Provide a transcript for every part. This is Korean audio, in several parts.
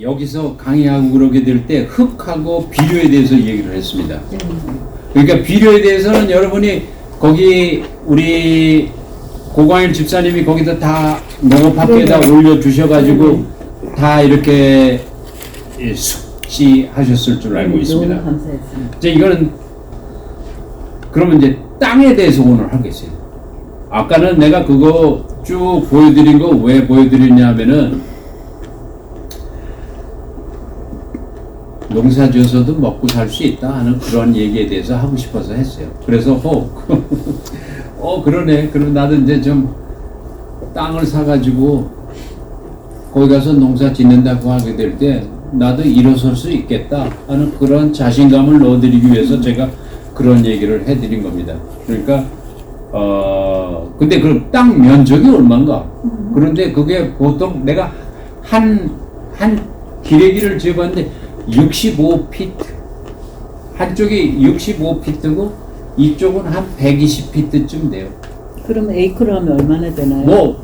여기서 강의하고 그러게 될 때 흙하고 비료에 대해서 얘기를 했습니다. 그러니까 비료에 대해서는 여러분이 거기 우리 고광일 집사님이 거기다 다 농업학교에다 올려주셔가지고 다 이렇게 숙지하셨을 줄 알고 있습니다. 너무 감사했습니다. 이제 이거는 그러면 이제 땅에 대해서 오늘 하겠어요. 아까는 내가 그거 쭉 보여드린 거 왜 보여드렸냐면은 농사 지어서도 먹고 살 수 있다 하는 그런 얘기에 대해서 하고 싶어서 했어요. 그래서 그러네. 그럼 나도 이제 좀 땅을 사가지고 거기 가서 농사 짓는다고 하게 될 때 나도 일어설 수 있겠다 하는 그런 자신감을 넣어드리기 위해서 제가 그런 얘기를 해드린 겁니다. 그러니까 근데 그 땅 면적이 얼마인가? 그런데 그게 보통 내가 한 기레기를 지어봤는데 65피트. 한쪽이 65피트고 이쪽은 한 120피트쯤 돼요. 그럼 에이크로 하면 얼마나 되나요? 뭐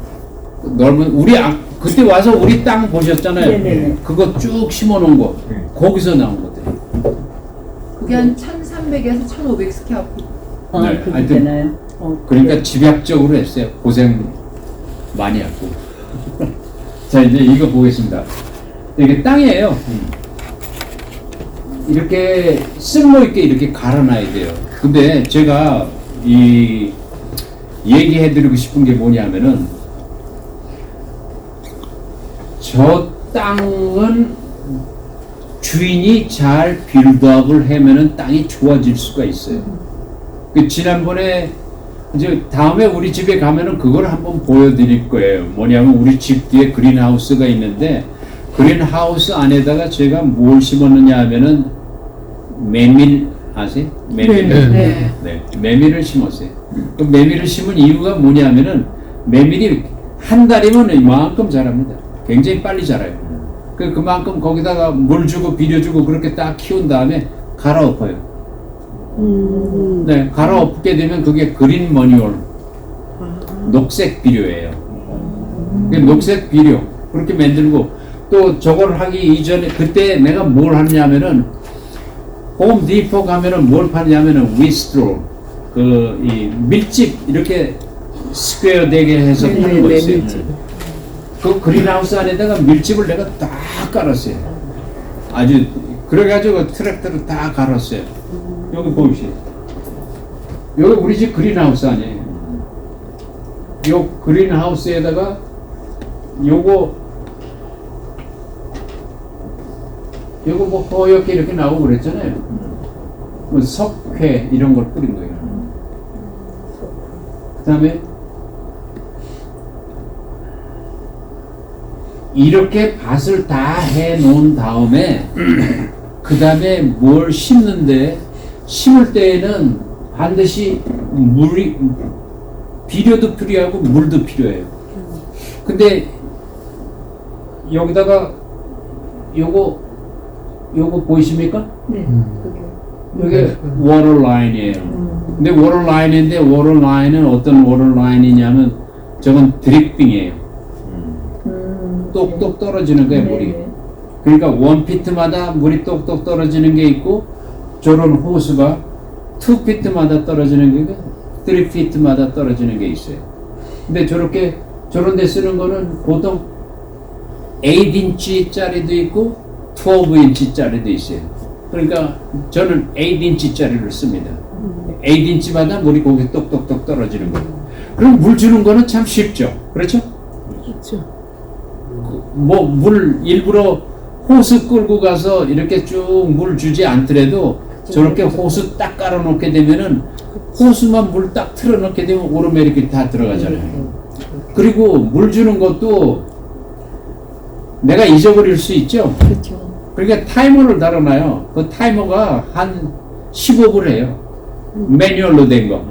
넓은 우리 그때 와서 우리 땅 보셨잖아요. 네네네. 그거 쭉 심어놓은 거 거기서 나온 것들. 그게 한 1300에서 1500 스퀘어피트. 네, 그게 하여튼 되나요? 그러니까 집약적으로 했어요. 고생 많이 했고. 자, 이제 이거 보겠습니다. 이게 땅이에요. 이렇게 쓸모있게 이렇게 갈아놔야 돼요. 근데 제가 이 얘기해드리고 싶은 게 뭐냐면은 저 땅은 주인이 잘 빌드업을 하면은 땅이 좋아질 수가 있어요. 그 지난번에 이제 다음에 우리 집에 가면은 그걸 한번 보여드릴 거예요. 뭐냐면 우리 집 뒤에 그린하우스가 있는데 그린하우스 안에다가 제가 뭘 심었느냐 하면은 메밀 아세요? 메밀. 네. 네, 메밀을 심었어요. 그 메밀을 심은 이유가 뭐냐면은 메밀이 한 달이면 이만큼 자랍니다. 굉장히 빨리 자라요. 그만큼 거기다가 물 주고 비료 주고 그렇게 딱 키운 다음에 갈아엎어요. 네, 갈아엎게 되면 그게 그린 머니올, 녹색 비료예요. 녹색 비료 그렇게 만들고 또 저걸 하기 이전에 그때 내가 뭘 하냐면은 홈 디포 가면은 뭘 파냐면은 위스트롤 이 밀집 이렇게 스퀘어 되게 해서 파는 거 있어요. 그 그린하우스 안에다가 밀집을 내가 다 깔았어요. 아주 그래가지고 트랙터를 다 갈았어요. 여기 보이시죠? 여기 우리 집 그린하우스 아니에요. 요 그린하우스에다가 요거 뭐 허옇게 이렇게 나오고 그랬잖아요. 뭐 석회 이런 걸 뿌린 거예요. 그 다음에 이렇게 밭을 다 해놓은 다음에 그 다음에 뭘 심는데 심을 때에는 반드시 비료도 필요하고 물도 필요해요. 근데 여기다가 요거 보이십니까? 네. 이게 워터 라인이에요. 근데 워터 라인인데 워터 라인은 어떤 워터 라인이냐면 저건 드리핑이에요. 똑똑 떨어지는 거예요, 물이. 그러니까 원피트마다 물이 똑똑 떨어지는 게 있고 저런 호수가 2피트마다 떨어지는 게 3피트마다 떨어지는 게 있어요. 근데 저런 데 쓰는 거는 보통 8인치 짜리도 있고 12인치 짜리도 있어요. 그러니까 저는 8인치 짜리를 씁니다. 8인치마다 물이 거기 똑똑똑 떨어지는 거예요. 그럼 물 주는 거는 참 쉽죠. 그렇죠? 그렇죠. 뭐 물 일부러 호스 끌고 가서 이렇게 쭉 물 주지 않더라도 저렇게 호스 딱 깔아 놓게 되면은 호스만 물 딱 틀어 놓게 되면 오르메릭이 다 들어가잖아요. 그리고 물 주는 것도 내가 잊어버릴 수 있죠. 그렇죠. 그러니까 타이머를 달아놔요. 그 타이머가 한 15분 해요. 매뉴얼로 된 거.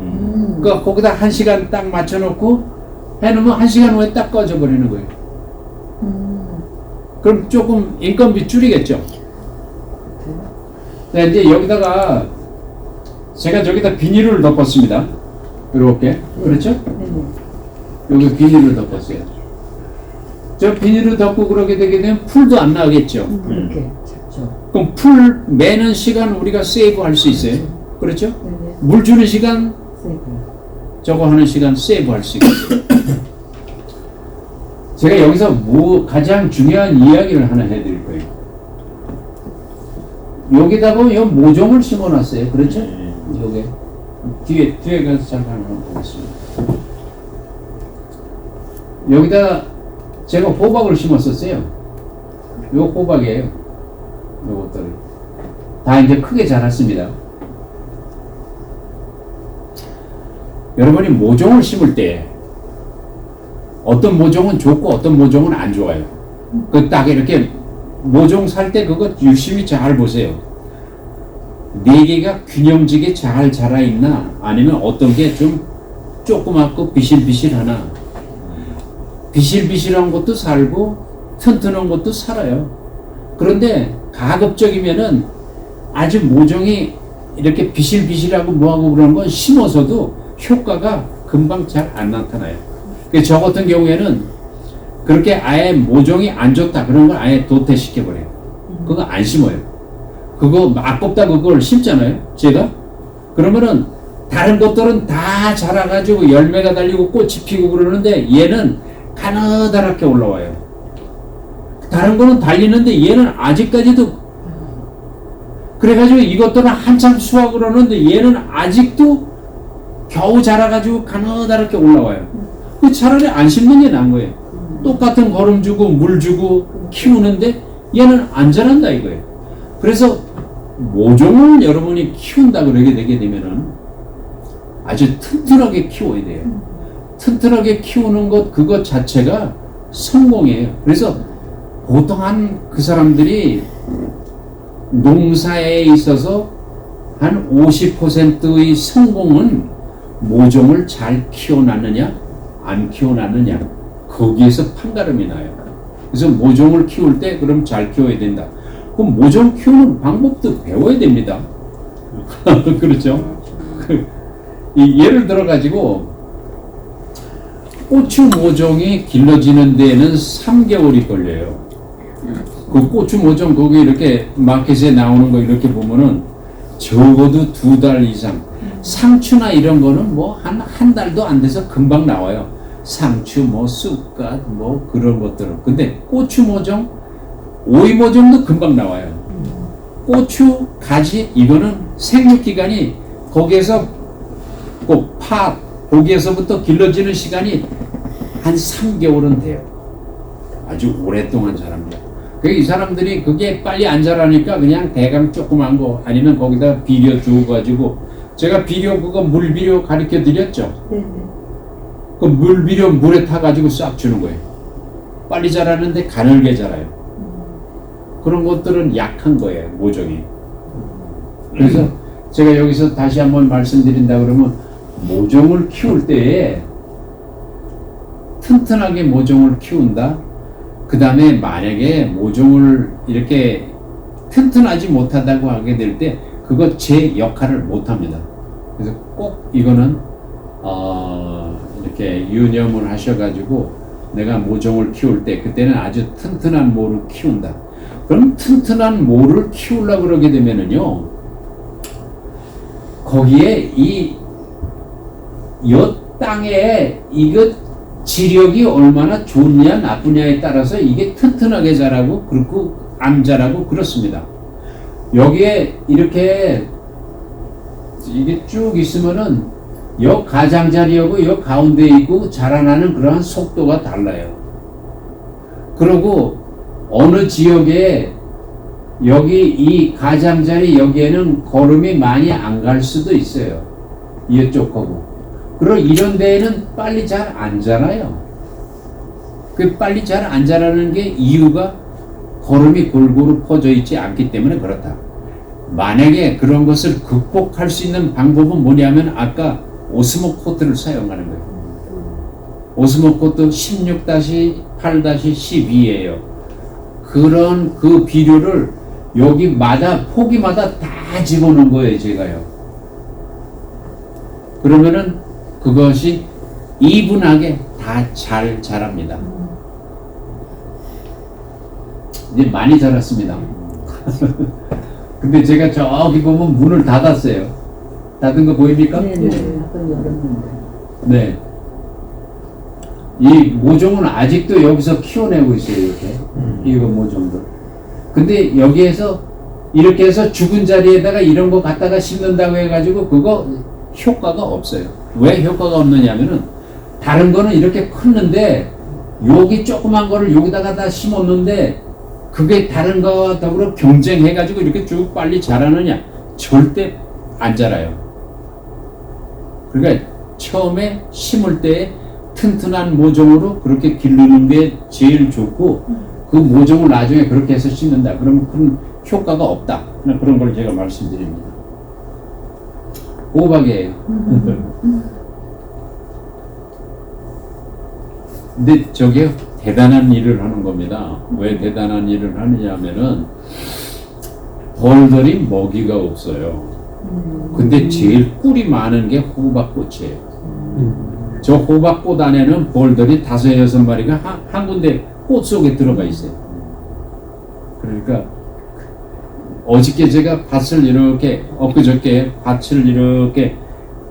그러니까 거기다 1시간 딱 맞춰놓고 해놓으면 1시간 후에 딱 꺼져버리는 거예요. 그럼 조금 인건비 줄이겠죠. 네, 이제 여기다가 제가 저기다 비닐을 덮었습니다. 이렇게. 그렇죠? 여기 비닐을 덮었어요. 저 비닐을 덮고 그러게 되게 되면 풀도 안 나겠죠. 그렇게 잡죠. 그럼 풀 매는 시간 우리가 세이브 할 수 있어요. 그렇죠? 네네. 물 주는 시간 세이브. 저거 하는 시간 세이브 할 수 있어요. 제가 여기서 가장 중요한 이야기를 하나 해드릴 거예요. 여기다 보면 요 모종을 심어놨어요. 그렇죠? 요게 뒤에 가서 잠깐 한번 보겠습니다. 여기다 제가 호박을 심었었어요. 요 호박이에요. 요것들을 다 이제 크게 자랐습니다. 여러분이 모종을 심을 때 어떤 모종은 좋고 어떤 모종은 안 좋아요. 그 딱 이렇게 모종 살 때 그거 유심히 잘 보세요. 네 개가 균형지게 잘 자라 있나 아니면 어떤 게 좀 조그맣고 비실비실하나. 비실비실한 것도 살고 튼튼한 것도 살아요. 그런데 가급적이면은 아주 모종이 이렇게 비실비실하고 뭐하고 그런 건 심어서도 효과가 금방 잘 안 나타나요. 저 같은 경우에는 그렇게 아예 모종이 안 좋다 그런 걸 아예 도태시켜버려요. 그거 안 심어요. 그거 아깝다 그걸 심잖아요. 제가 그러면은 다른 것들은 다 자라가지고 열매가 달리고 꽃이 피고 그러는데 얘는 가느다랗게 올라와요. 다른 거는 달리는데 얘는 아직까지도 그래가지고 이것들은 한참 수확을 하는데 얘는 아직도 겨우 자라가지고 가느다랗게 올라와요. 그 차라리 안 심는 게 나은 거예요. 똑같은 거름 주고 물 주고 키우는데 얘는 안 자란다 이거예요. 그래서 모종을 여러분이 키운다 그러게 되게 되면은 아주 튼튼하게 키워야 돼요. 튼튼하게 키우는 것 그것 자체가 성공이에요. 그래서 보통 그 사람들이 농사에 있어서 한 50%의 성공은 모종을 잘 키워놨느냐 안 키워놨느냐 거기에서 판가름이 나요. 그래서 모종을 키울 때 그럼 잘 키워야 된다. 그럼 모종 키우는 방법도 배워야 됩니다. 그렇죠? 예를 들어 가지고 고추 모종이 길러지는 데에는 3개월이 걸려요. 그 고추 모종 거기 이렇게 마켓에 나오는 거 이렇게 보면은 적어도 2달 이상. 상추나 이런 거는 뭐 한 달도 안 돼서 금방 나와요. 상추, 뭐 쑥갓, 뭐 그런 것들은. 근데 고추 모종, 오이 모종도 금방 나와요. 고추, 가지 이거는 생육 기간이 거기에서 꼭 파, 거기에서부터 길러지는 시간이 한 3개월은 돼요. 아주 오랫동안 자랍니다. 이 사람들이 그게 빨리 안 자라니까 그냥 대강 조그만 거 아니면 거기다 비료 주어가지고 제가 비료 그거 물 비료 가르쳐 드렸죠. 네네. 그 물 비료 물에 타가지고 싹 주는 거예요. 빨리 자라는데 가늘게 자라요. 그런 것들은 약한 거예요 모종이. 그래서 제가 여기서 다시 한번 말씀드린다 그러면 모종을 키울 때에 튼튼하게 모종을 키운다. 그 다음에 만약에 모종을 이렇게 튼튼하지 못하다고 하게 될 때 그거 제 역할을 못합니다. 그래서 꼭 이거는 이렇게 유념을 하셔가지고 내가 모종을 키울 때 그때는 아주 튼튼한 모를 키운다. 그럼 튼튼한 모를 키우려고 그러게 되면은요 거기에 이 땅에 이거 지력이 얼마나 좋냐 나쁘냐에 따라서 이게 튼튼하게 자라고 그렇고 안 자라고 그렇습니다. 여기에 이렇게 이게 쭉 있으면은 여 가장자리하고 여 가운데 있고 자라나는 그러한 속도가 달라요. 그리고 어느 지역에 여기 이 가장자리 여기에는 거름이 많이 안 갈 수도 있어요. 이쪽하고. 그리고 이런 데에는 빨리 잘 안 자라요. 그 빨리 잘 안 자라는 게 이유가 거름이 골고루 퍼져 있지 않기 때문에 그렇다. 만약에 그런 것을 극복할 수 있는 방법은 뭐냐면 아까 오스모 코트를 사용하는 거예요. 오스모 코트 16-8-12예요. 그런 그 비료를 여기마다 포기마다 다 집어넣은 거예요, 제가요. 그러면은 그것이 이분하게 다 잘 자랍니다. 이제 많이 자랐습니다. 근데 제가 저기 보면 문을 닫았어요. 닫은 거 보입니까? 네네. 약간 열었는데. 네. 이 모종은 아직도 여기서 키워내고 있어요, 이렇게. 이거 모종들. 근데 여기에서 이렇게 해서 죽은 자리에다가 이런 거 갖다가 심는다고 해가지고 그거 효과가 없어요. 왜 효과가 없느냐면은 다른 거는 이렇게 컸는데 여기 조그만 거를 여기다가 다 심었는데 그게 다른 거와 더불어 경쟁해가지고 이렇게 쭉 빨리 자라느냐? 절대 안 자라요. 그러니까 처음에 심을 때 튼튼한 모종으로 그렇게 기르는 게 제일 좋고 그 모종을 나중에 그렇게 해서 심는다. 그러면 그런 효과가 없다. 그런 걸 제가 말씀드립니다. 호박이에요. 근데 저게 대단한 일을 하는 겁니다. 왜 대단한 일을 하느냐 하면은 벌들이 먹이가 없어요. 근데 제일 꿀이 많은 게 호박꽃이에요. 저 호박꽃 안에는 벌들이 5-6마리가 한 군데 꽃 속에 들어가 있어요. 그러니까 어저께 제가 밭을 이렇게 엊그저께 밭을 이렇게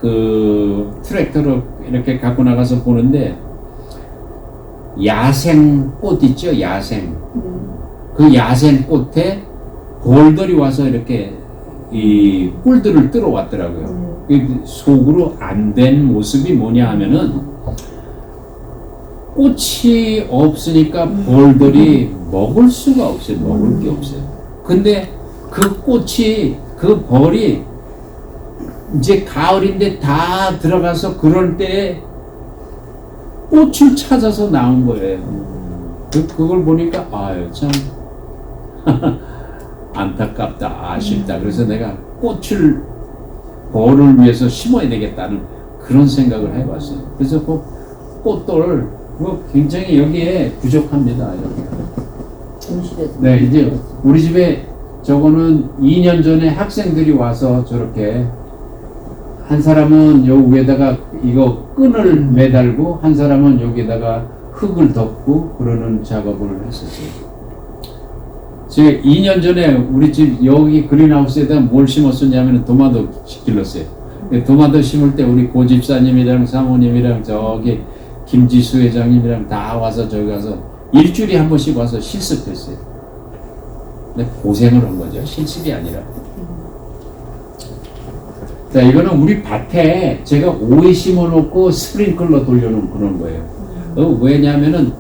그 트랙터로 이렇게 갖고 나가서 보는데 야생 꽃 있죠? 야생. 그 야생 꽃에 벌들이 와서 이렇게 이 꿀들을 뜯어 왔더라고요. 속으로 안 된 모습이 뭐냐 하면은 꽃이 없으니까 벌들이 먹을 수가 없어요. 먹을 게 없어요. 근데 그 꽃이, 그 벌이 이제 가을인데 다 들어가서 그럴 때 꽃을 찾아서 나온 거예요. 그걸 보니까 아유 참 안타깝다, 아쉽다. 그래서 내가 꽃을 벌을 위해서 심어야 되겠다는 그런 생각을 해봤어요. 그래서 그 꽃들 굉장히 여기에 부족합니다. 여기. 네, 이제 우리 집에 저거는 2년 전에 학생들이 와서 저렇게 한 사람은 요 위에다가 이거 끈을 매달고 한 사람은 여기다가 흙을 덮고 그러는 작업을 했었어요. 제가 2년 전에 우리 집 여기 그린하우스에다 뭘 심었었냐면 도마도 길렀어요. 도마도 심을 때 우리 고집사님이랑 사모님이랑 저기 김지수 회장님이랑 다 와서 저기 가서 일주일에 한 번씩 와서 실습했어요. 근데 고생을 한 거죠. 실습이 아니라. 자, 이거는 우리 밭에 제가 오이 심어놓고 스프링클러 돌려놓은 그런 거예요. 왜냐면은,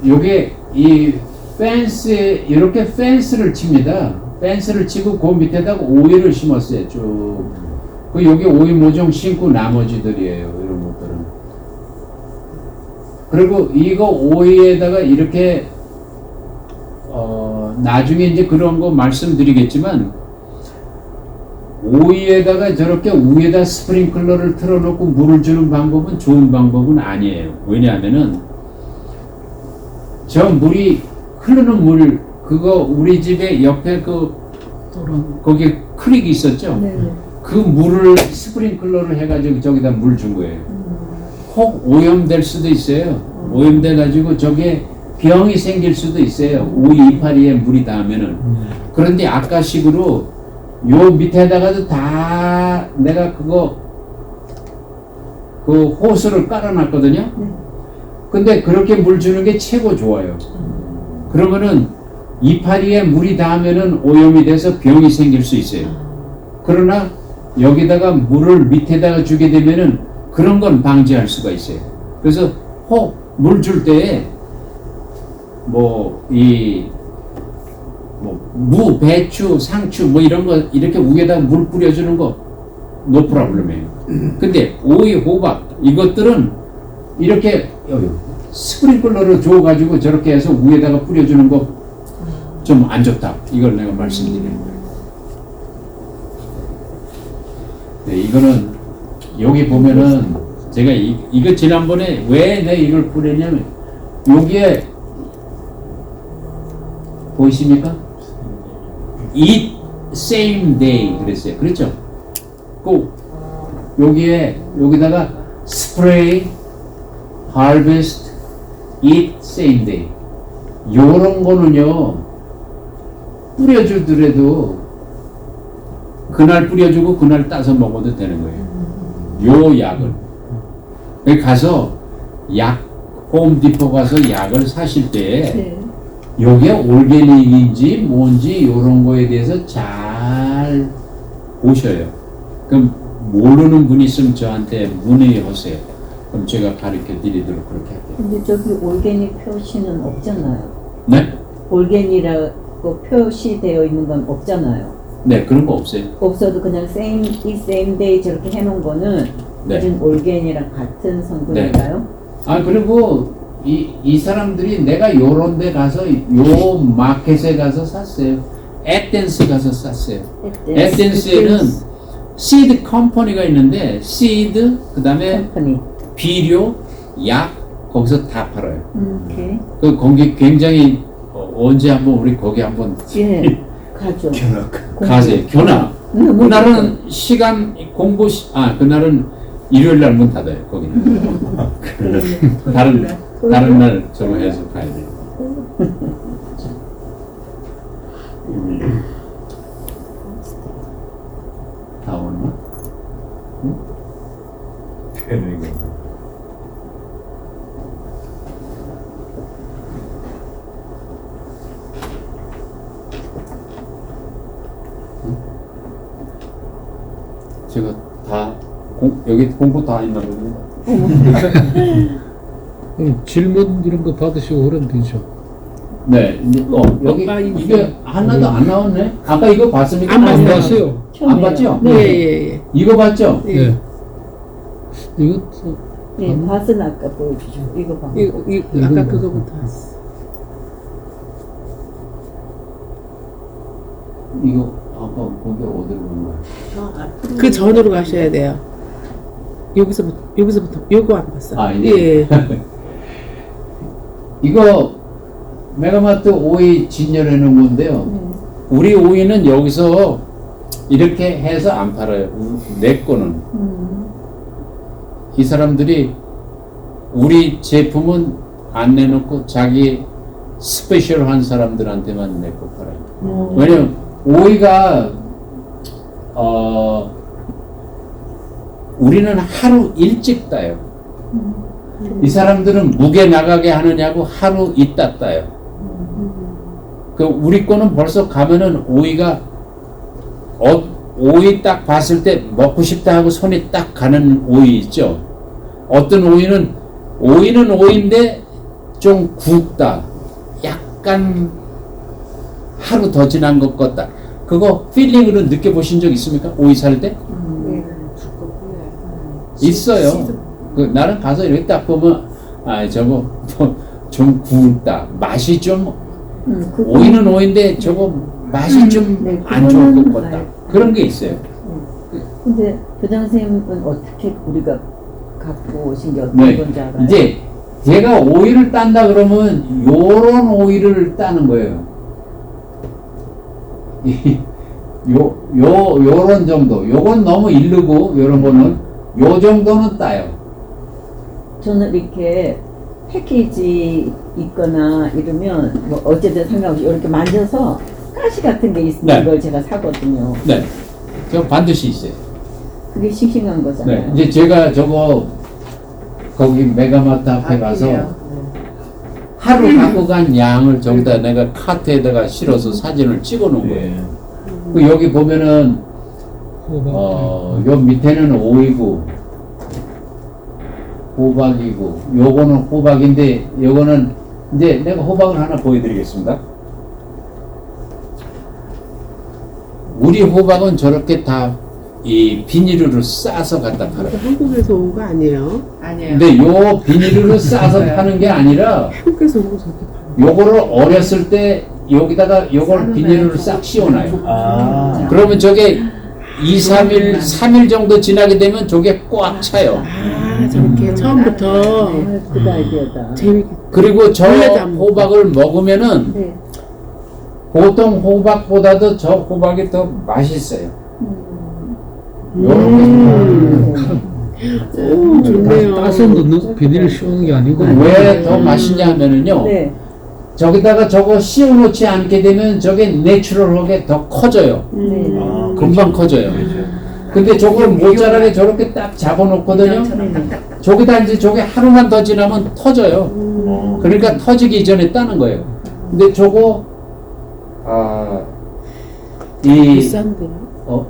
요게 이 펜스에, 이렇게 펜스를 칩니다. 펜스를 치고 그 밑에다가 오이를 심었어요. 쭉. 그 여기 오이 모종 심고 나머지들이에요. 이런 것들은. 그리고 이거 오이에다가 이렇게, 나중에 이제 그런 거 말씀드리겠지만, 오이에다가 저렇게 위에다 스프링클러를 틀어놓고 물을 주는 방법은 좋은 방법은 아니에요. 왜냐하면은 저 물이 흐르는 물 그거 우리 집에 옆에 그 거기 크릭이 있었죠. 네네. 그 물을 스프링클러를 해가지고 저기다 물 준 거예요. 혹 오염될 수도 있어요. 오염돼 가지고 저게 병이 생길 수도 있어요. 오이 이파리에 물이 닿으면은. 그런데 아까식으로 요 밑에다가도 다 내가 그거 그 호스를 깔아놨거든요. 근데 그렇게 물 주는 게 최고 좋아요. 그러면은 이파리에 물이 닿으면은 오염이 돼서 병이 생길 수 있어요. 그러나 여기다가 물을 밑에다가 주게 되면은 그런 건 방지할 수가 있어요. 그래서 물 줄 때에 무, 배추, 상추 이런 거 이렇게 위에다 물 뿌려주는 거 no problem이에요. 근데 오이, 호박 이것들은 이렇게 스프링클러를 줘가지고 저렇게 해서 위에다가 뿌려주는 거 좀 안 좋다. 이걸 내가 말씀드리는 거예요. 네, 이거는 여기 보면은 제가 이거 지난번에 왜 내가 이걸 뿌렸냐면 여기에 보이십니까? Eat same day 그랬어요. 그렇죠? 꼭 여기다가 spray, harvest, eat same day 요런 거는요, 뿌려주더라도 그날 뿌려주고 그날 따서 먹어도 되는 거예요. 요 약을. 여기 가서 홈디포 가서 약을 사실 때 네. 요게 올게닉인지 뭔지 요런 거에 대해서 잘 보셔요. 그럼 모르는 분 있으면 저한테 문의하세요. 그럼 제가 가르쳐 드리도록 그렇게 할게요. 근데 저기 올게닉 표시는 없잖아요. 네? 올게닉이라고 표시되어 있는 건 없잖아요. 네, 그런 거 없어요. 없어도 그냥 same day 저렇게 해놓은 거는 네. 무슨 올게닉이랑 같은 성분인가요? 아, 그리고 이 사람들이 내가 요런 데 가서 요 마켓에 가서 샀어요. 에덴스 가서 샀어요. 에덴스에는 시드 컴퍼니가 있는데 시드, 그 다음에 컴퍼니. 비료, 약 거기서 다 팔아요. 오케이. 그 거기 굉장히 언제 한번 우리 거기 한번 예. 가죠. 가세요. 견학. 그날은 시간 공부 그날은 일요일 날 문 닫아요. 거기는. 다른 날 정해서 가야 돼요. 다 오나? 응? 제가 다 여기 공부 다 있나 보네요. 질문 이런 거 받으시고 그러면 되죠. 네, 이제 여기 이게 하나도 안 나왔네. 아까 이거 봤습니까? 안 아니면- 봤어요. 안 봤죠? 네. 예. 이거 봤죠? 네. 이것도 네, 밭은 아까 보여주죠. 이거 봐. 아까 그거부터. 이거 아까 거기 어디로 간 거야? 그 전으로 가셔야 돼요. 여기서부터 요거 안 봤어. 아, 이제. 예. 이거 메가마트 오이 진열해 놓은 건데요. 우리 오이는 여기서 이렇게 해서 안 팔아요. 내 거는. 이 사람들이 우리 제품은 안 내놓고 자기 스페셜한 사람들한테만 내고 팔아요. 왜냐면 오이가 우리는 하루 일찍 따요. 이 사람들은 무게 나가게 하느냐고 하루 있다 따요. 그 우리 거는 벌써 가면은 오이가 오이 딱 봤을 때 먹고 싶다 하고 손이 딱 가는 오이 있죠. 어떤 오이는 오이인데 좀 굵다. 약간 하루 더 지난 것 같다. 그거 필링으로 느껴보신 적 있습니까? 오이 살 때? 있어요. 그 나는 가서 이렇게 딱 보면 저거 좀 굵다. 맛이 좀 오이는 오이인데 저거 맛이 좀 네, 안 좋을 것 그거는 같다. 알죠. 그런 게 있어요. 근데 교장 선생님은 어떻게 우리가 갖고 오신 게 어떤 네. 건지 알아요? 이제 제가 오이를 딴다 그러면 요런 오이를 따는 거예요. 요런 정도. 요건 너무 이르고 요런 거는 요 정도는 따요. 저는 이렇게 패키지 있거나 이러면 뭐 어쨌든 상관없이 이렇게 만져서 가시 같은 게 있는 네. 걸 제가 사거든요. 네. 저 반드시 있어요. 그게 싱싱한 거잖아요. 네. 이제 제가 저거 거기 메가마트 앞에 가서 하루 갖고 간 양을 저기다 내가 카트에다가 실어서 사진을 찍어 놓은 거예요. 그 여기 보면은 호박. 요 밑에는 오이고 호박이고 요거는 호박인데 요거는 이제 내가 호박을 하나 보여드리겠습니다. 우리 호박은 저렇게 다 이 비닐으로 싸서 갖다 팔아요. 한국에서 온 거 아니에요? 아니에요. 근데 요 비닐으로 싸서 파는 게 아니라 한국에서 온 거 저렇게 파는 요거를 어렸을 때 여기다가 요걸 비닐로 싹 씌워놔요. 아. 그러면 저게 2, 3일, 3일 정도 지나게 되면 저게 꽉 차요. 아, 저렇게 처음부터 아, 그 아이디어다. 재밌게. 그리고 저 원래도 안 먹어. 호박을 먹으면은 네. 보통 호박보다도 저 호박이 더 맛있어요. 요렇게. 오, 좋네요. 따서 넣는 비닐을 씌우는 게 아니고 왜 더 맛있냐 하면은요. 네. 저기다가 저거 씌워놓지 않게 되면 저게 내추럴하게 더 커져요. 네. 아, 금방 커져요. 근데 저걸 모자라게 저렇게 딱 잡아놓거든요. 저기다 이제 저게 하루만 더 지나면 터져요. 그러니까 터지기 전에 따는 거예요. 근데 저거 이 비싼데요?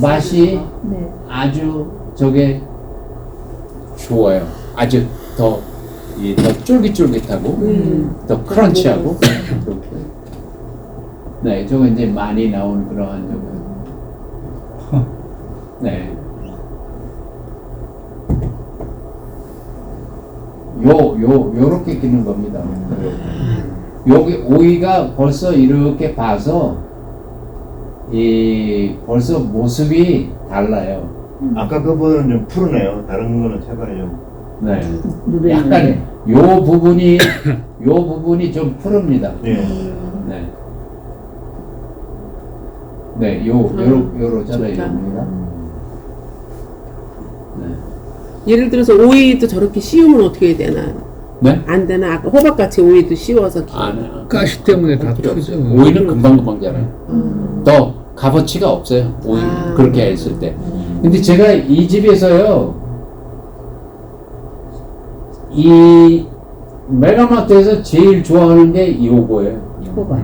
맛이 네. 아주 저게 좋아요. 아주 더 쫄깃쫄깃하고 더 크런치하고 그렇게. 네, 저거 이제 많이 나온 그러한 저거. 네. 요렇게 끼는 겁니다. 여기 오이가 벌써 이렇게 봐서 벌써 모습이 달라요. 아까 그거보다는 좀 푸르네요. 다른 거는 색깔이 좀. 네. 누르 약간 요 부분이 좀 푸릅니다. 네. 네. 네, 요러잖아요. 좋다. 요겁니다. 네. 예를 들어서 오이도 저렇게 씌우면 어떻게 해야 되나? 네? 안 되나? 아까 호박같이 오이도 씌워서 가시 때문에 다 필요 터져. 없어요. 오이는 금방 자라요. 더 값어치가 없어요. 오이 그렇게 했을 때. 근데 제가 이 집에서요, 이 메가마트에서 제일 좋아하는 게 요거예요. 호박.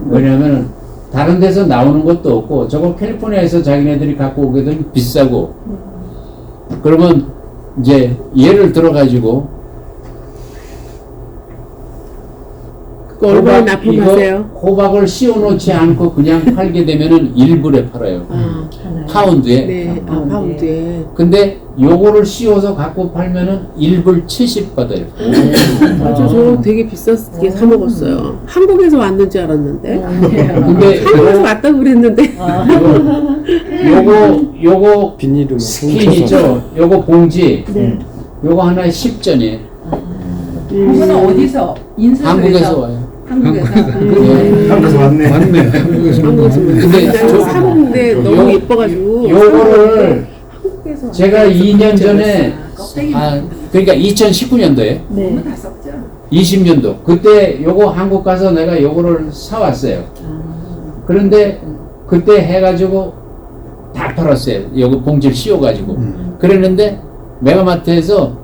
왜냐하면 다른 데서 나오는 것도 없고 저거 캘리포니아에서 자기네들이 갖고 오게 되면 비싸고 그러면 이제 예를 들어 가지고 그거 얼마나 납품하세요? 호박을 씌워놓지 않고 그냥 팔게 되면은 1불에 팔아요. 아, 파운드에. 네, 파운드에. 근데 요거를 씌워서 갖고 팔면은 1불 70 받아요. 저 되게 비싸게 사 먹었어요. 한국에서 왔는 줄 알았는데. 근데 한국에서 왔다고 그랬는데. 요거 비닐을 스킨 있죠? 요거 봉지. 네. 요거 하나에 10전이에요. 그거는 어디서? 인사에서? 한국에서 와요. 한국에서. 한국에서 왔네. 맞네. 한국에서 한국에서 왔네. 근데 나는 사 먹는데 너무 요- 예뻐가지고. 요거를 한국에서 제가 2년 전에 껍데기 그러니까 2019년도에 네. 너무 다 썩죠? 20년도 그때 요거 한국 가서 내가 요거를 사왔어요. 그런데 그때 해가지고 다 팔았어요. 요거 봉지를 씌워가지고 그랬는데 메가마트에서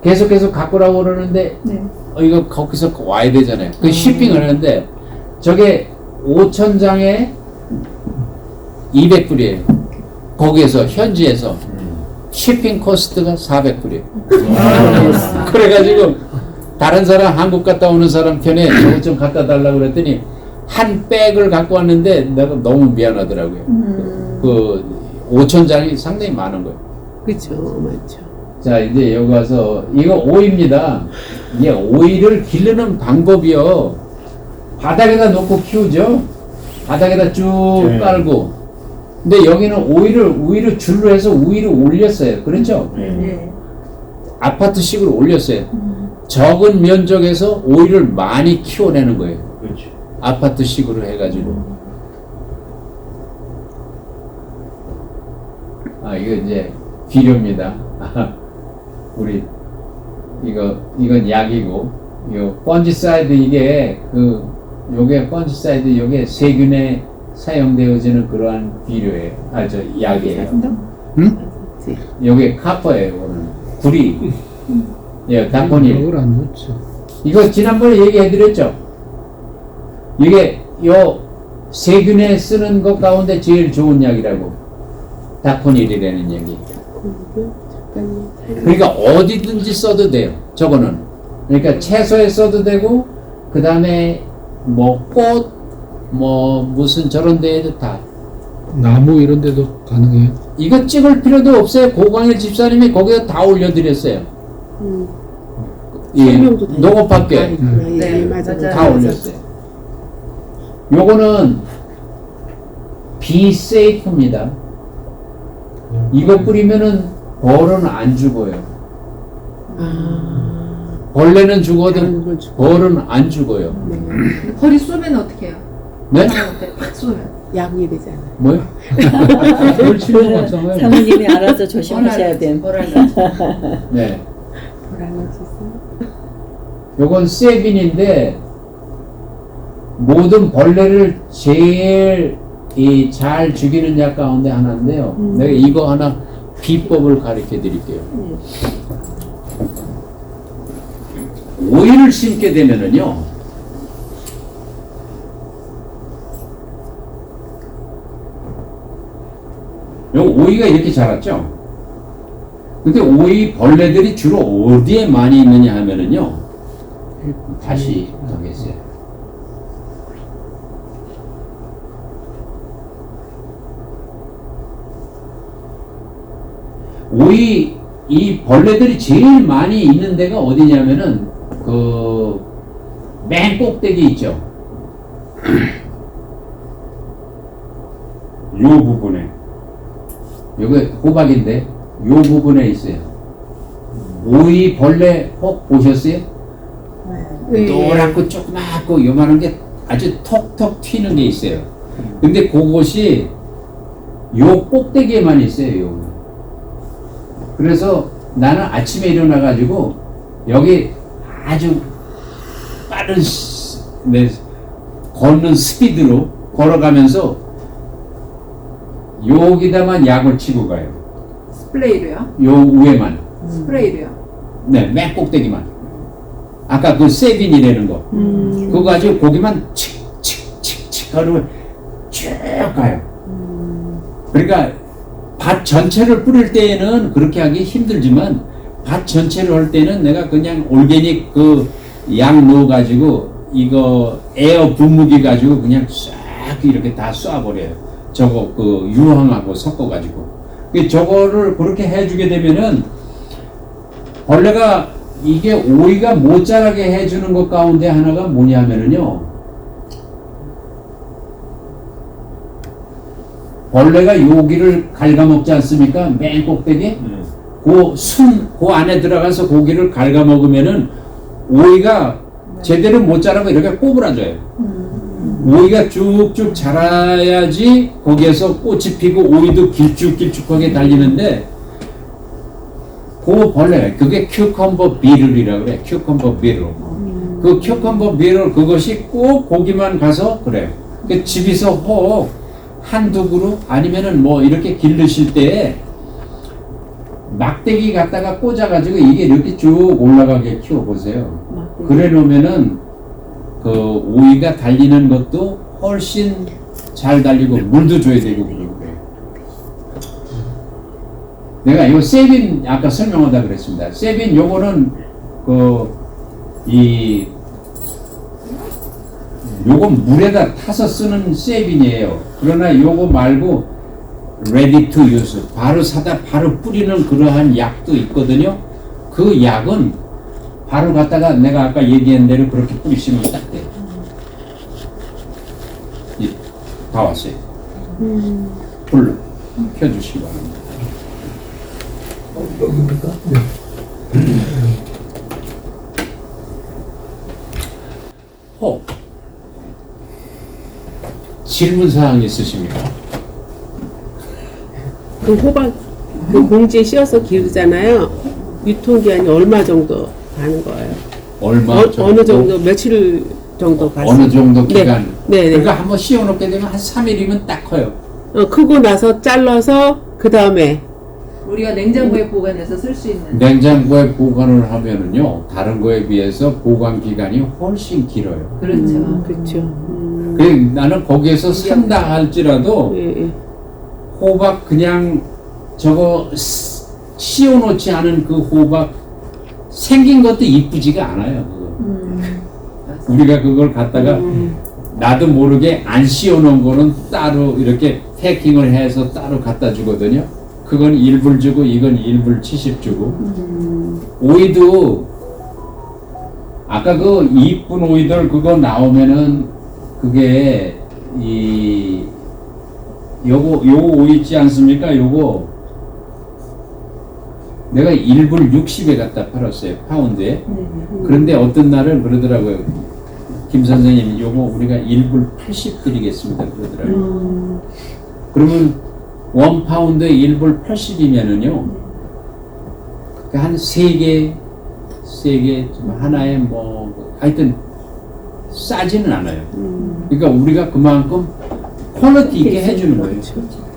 계속해서 갖고 오라고 그러는데 네. 이거 거기서 와야 되잖아요. 그 쇼핑을 하는데 저게 5,000장에 200불이에요. 거기에서 현지에서 shipping 코스트가 400불이에요. 그래가지고 다른 사람 한국 갔다 오는 사람 편에 저거 좀 갖다 달라고 그랬더니 한 백을 갖고 왔는데 내가 너무 미안하더라고요. 그 5,000장이 상당히 많은 거예요. 그쵸, 맞죠. 자 이제 여기 와서 이거 오이입니다. 이게 오이를 기르는 방법이요. 바닥에다 놓고 키우죠. 바닥에다 쭉 네. 깔고. 근데 여기는 오이를 줄로 해서 우위를 올렸어요. 그렇죠? 네. 아파트식으로 올렸어요. 적은 면적에서 오이를 많이 키워내는 거예요. 그렇죠. 아파트식으로 해가지고. 이거 이제 비료입니다. 우리 이건 약이고 이거 번지사이드 이게 요게 번지사이드 요게 세균에 사용되어지는 그러한 비료예요. 저 약이에요. 요게 카퍼예요. 이거는 구리. 예, 단번일. 그걸 안 좋지. 이거 지난번에 얘기해드렸죠. 이게 요 세균에 쓰는 것 가운데 제일 좋은 약이라고. 다코닐이라는 약이. 그러니까 어디든지 써도 돼요. 저거는. 그러니까 채소에 써도 되고, 그 다음에 뭐 꽃, 뭐 무슨 저런 데에도 다. 나무 이런 데도 가능해요. 이거 찍을 필요도 없어요. 고광일 집사님이 거기다 다 올려드렸어요. 예, 설명도 다 농업학교 네, 맞아. 다 올렸어요. 요거는 비세이프입니다. 이거 뿌리면은 벌은 안 죽어요. 벌레는 죽어도 다른 걸 주고. 벌은 안 죽어요. 허리 쏘면 어떻게 해요? 네? 팍 쏘면. 약이 되잖아. 뭐요? 그걸 치료 맞잖아요. 사모님이 알아서 조심하셔야 돼. 뭐라 네. 불안할 수 있어. 요건 세빈인데 모든 벌레를 제일 잘 죽이는 약 가운데 하나인데요. 내가 이거 하나 비법을 가르쳐 드릴게요. 오이를 심게 되면은요, 요 오이가 이렇게 자랐죠? 근데 오이 벌레들이 주로 어디에 많이 있느냐 하면은요, 다시 가겠어요. 오이 이 벌레들이 제일 많이 있는 데가 어디냐면은 그 맨 꼭대기 있죠. 요 부분에 여기 호박인데 요 부분에 있어요. 오이 벌레 혹 보셨어요? 네. 노랗고 조그맣고 요만한 게 아주 톡톡 튀는 게 있어요. 근데 그곳이 요 꼭대기에만 있어요. 요. 그래서 나는 아침에 일어나가지고 여기 아주 빠른 걷는 스피드로 걸어가면서 여기다만 약을 치고 가요. 스프레이로요? 요 위에만. 스프레이로요? 네, 맨 꼭대기만. 아까 그 세빈이라는 거. 그거 가지고 고기만 칙칙칙칙 하면 쭉 가요. 그러니까 밭 전체를 뿌릴 때에는 그렇게 하기 힘들지만 밭 전체를 할 때는 내가 그냥 올게닉 그 약 넣어가지고 이거 에어 분무기 가지고 그냥 싹 이렇게 다 쏴버려요. 저거 그 유황하고 섞어가지고. 저거를 그렇게 해주게 되면은 벌레가 이게 오이가 못 자라게 해주는 것 가운데 하나가 뭐냐면은요. 벌레가 여기를 갉아먹지 않습니까? 맨 꼭대기? 그 안에 들어가서 고기를 갉아먹으면은 오이가 제대로 못 자라고 이렇게 꼬부라져요. 오이가 쭉쭉 자라야지 거기에서 꽃이 피고 오이도 길쭉길쭉하게 달리는데 그 벌레, 그게 큐컴버 비룰이라고 그래. 큐컴버 비룰. 그 큐컴버 비룰 그것이 꼭 고기만 가서 그래요. 그 집에서 혹 한두 그루 아니면은 뭐 이렇게 기르실 때 막대기 갖다가 꽂아가지고 이게 이렇게 쭉 올라가게 키워보세요. 그래 놓으면은 그 오이가 달리는 것도 훨씬 잘 달리고 물도 줘야 되고 그래요. 내가 이 세빈 아까 설명하다 그랬습니다. 세빈 요거는 요건 물에다 타서 쓰는 세빈이에요. 그러나 요거 말고 ready to use 바로 사다 바로 뿌리는 그러한 약도 있거든요. 그 약은 바로 갖다가 내가 아까 얘기한 대로 그렇게 뿌리시면 딱 돼요. 다 왔어요. 불 켜주시기 바랍니다. 여기입니까? 혹 질문사항 있으십니까? 그 호박 그 봉지에 씌워서 기르잖아요. 유통기한이 얼마 정도 가는 거예요? 얼마 어느 정도 며칠 정도 가서 어느 정도 기간? 네. 그러니까 한번 씌워놓게 되면 한 3일이면 딱 커요. 크고 나서 잘라서 그 다음에 우리가 냉장고에 보관해서 쓸 수 있는. 냉장고에 보관을 하면은요 다른 거에 비해서 보관 기간이 훨씬 길어요. 그렇죠. 그렇죠. 그래 나는 거기에서 산다 할지라도 예. 호박 그냥 저거 씌워놓지 않은 그 호박 생긴 것도 이쁘지가 않아요. 그거. 우리가 그걸 갖다가 나도 모르게 안 씌워놓은 거는 따로 이렇게 패킹을 해서 따로 갖다 주거든요. 그건 1불 주고 이건 1불 70 주고. 오이도 아까 그 이쁜 오이들 그거 나오면은 그게 요거 오이 있지 않습니까? 요거 내가 1불 60에 갖다 팔았어요. 파운드에. 그런데 어떤 날은 그러더라고요. 김 선생님 요거 우리가 1불 80 드리겠습니다. 그러더라고요. 그러면 1파운드에 1불 80이면은요 한 3개 하나에 뭐 하여튼 싸지는 않아요. 그러니까 우리가 그만큼 퀄리티 있게 해주는 거예요.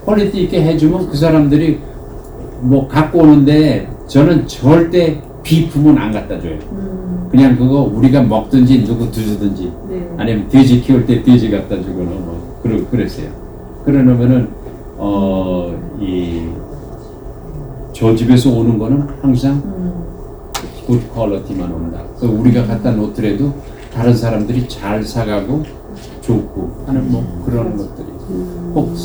퀄리티 있게 해주면 그 사람들이 뭐 갖고 오는데 저는 절대 비품은 안 갖다 줘요. 그냥 그거 우리가 먹든지 누구 주든지 네. 아니면 돼지 키울 때 돼지 갖다 주거나 뭐 그랬어요. 그러면은 저 집에서 오는 거는 항상 굿 퀄리티만 온다. 그 우리가 갖다 놓더라도 다른 사람들이 잘 사가고 좋고 하는 뭐 그런 것들이 꼭